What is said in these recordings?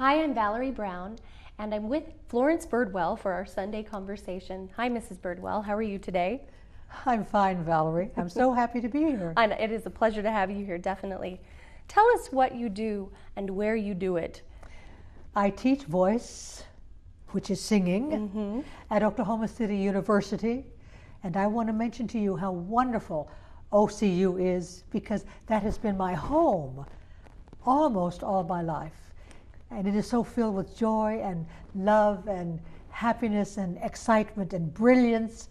Hi, I'm Valerie Brown, and I'm with Florence Birdwell for our Sunday conversation. Hi, Mrs. Birdwell. How are you today? I'm fine, Valerie. I'm so happy to be here. And it is a pleasure to have you here, definitely. Tell us what you do and where you do it. I teach voice, which is singing, at Oklahoma City University, and I want to mention to you how wonderful OCU is, because that has been my home almost all my life. And it is so filled with joy and love and happiness and excitement and brilliance.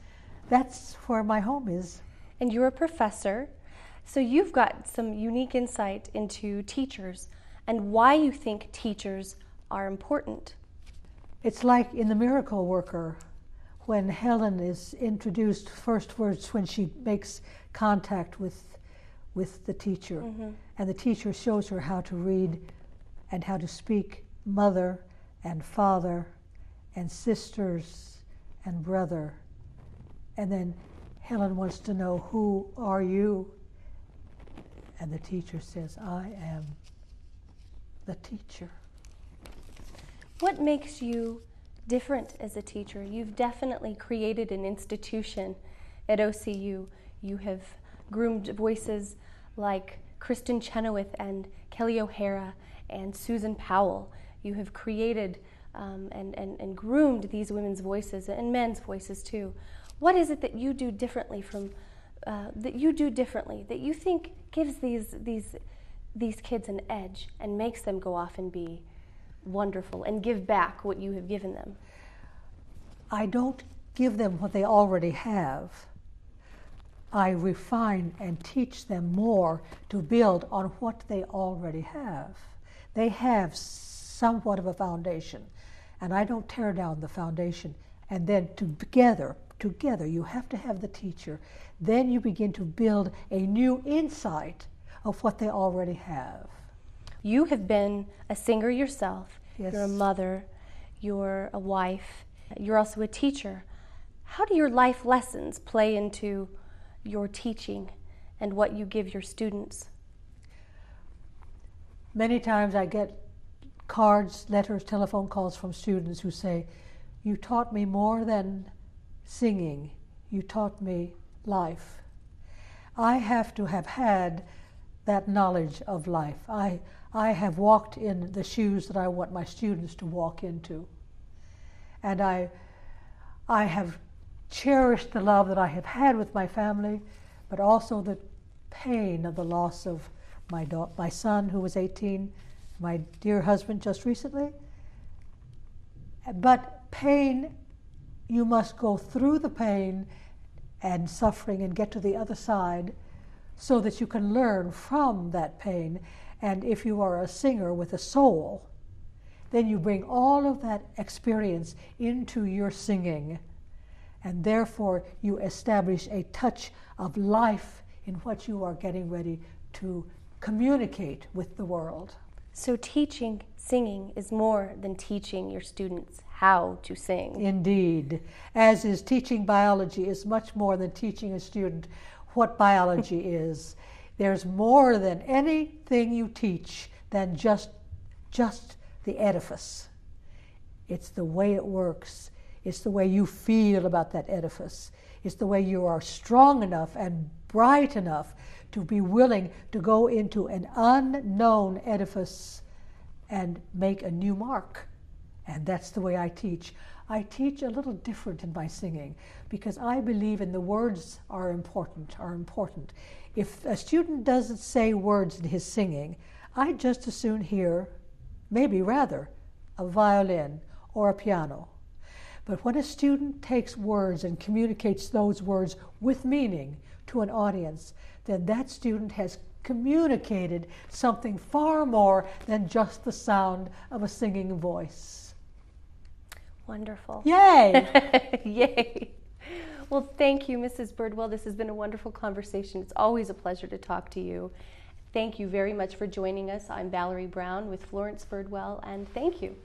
That's where my home is. And you're a professor, so you've got some unique insight into teachers and why you think teachers are important. It's like in The Miracle Worker, when Helen is introduced first words when she makes contact with the teacher. And the teacher shows her how to read and how to speak mother and father and sisters and brother. And then Helen wants to know, who are you? And the teacher says, I am the teacher. What makes you different as a teacher? You've definitely created an institution at OCU. You have groomed voices like Kristen Chenoweth and Kelly O'Hara and Susan Powell. You have created and groomed these women's voices and men's voices too. What is it that you do differently that you think gives these kids an edge and makes them go off and be wonderful and give back what you have given them? I don't give them what they already have. I refine and teach them more to build on what they already have. They have somewhat of a foundation, and I don't tear down the foundation. And then together, you have to have the teacher. Then you begin to build a new insight of what they already have. You have been a singer yourself. Yes. You're a mother. You're a wife. You're also a teacher. How do your life lessons play into your teaching and what you give your students? Many times I get cards, letters, telephone calls from students who say, you taught me more than singing. You taught me life. I have to have had that knowledge of life. I have walked in the shoes that I want my students to walk into. And I have cherished the love that I have had with my family, but also the pain of the loss of my son, who was 18, my dear husband just recently. But pain, you must go through the pain and suffering and get to the other side so that you can learn from that pain. And if you are a singer with a soul, then you bring all of that experience into your singing. And therefore, you establish a touch of life in what you are getting ready to communicate with the world. So teaching singing is more than teaching your students how to sing. Indeed. As is teaching biology is much more than teaching a student what biology is. There's more than anything you teach than just the edifice. It's the way it works. It's the way you feel about that edifice. It's the way you are strong enough and bright enough to be willing to go into an unknown edifice and make a new mark. And that's the way I teach. I teach a little different in my singing because I believe in the words are important. If a student doesn't say words in his singing, I'd just as soon hear, maybe rather, a violin or a piano. But when a student takes words and communicates those words with meaning to an audience, then that student has communicated something far more than just the sound of a singing voice. Wonderful. Yay! Yay. Well, thank you, Mrs. Birdwell. This has been a wonderful conversation. It's always a pleasure to talk to you. Thank you very much for joining us. I'm Valerie Brown with Florence Birdwell, and thank you.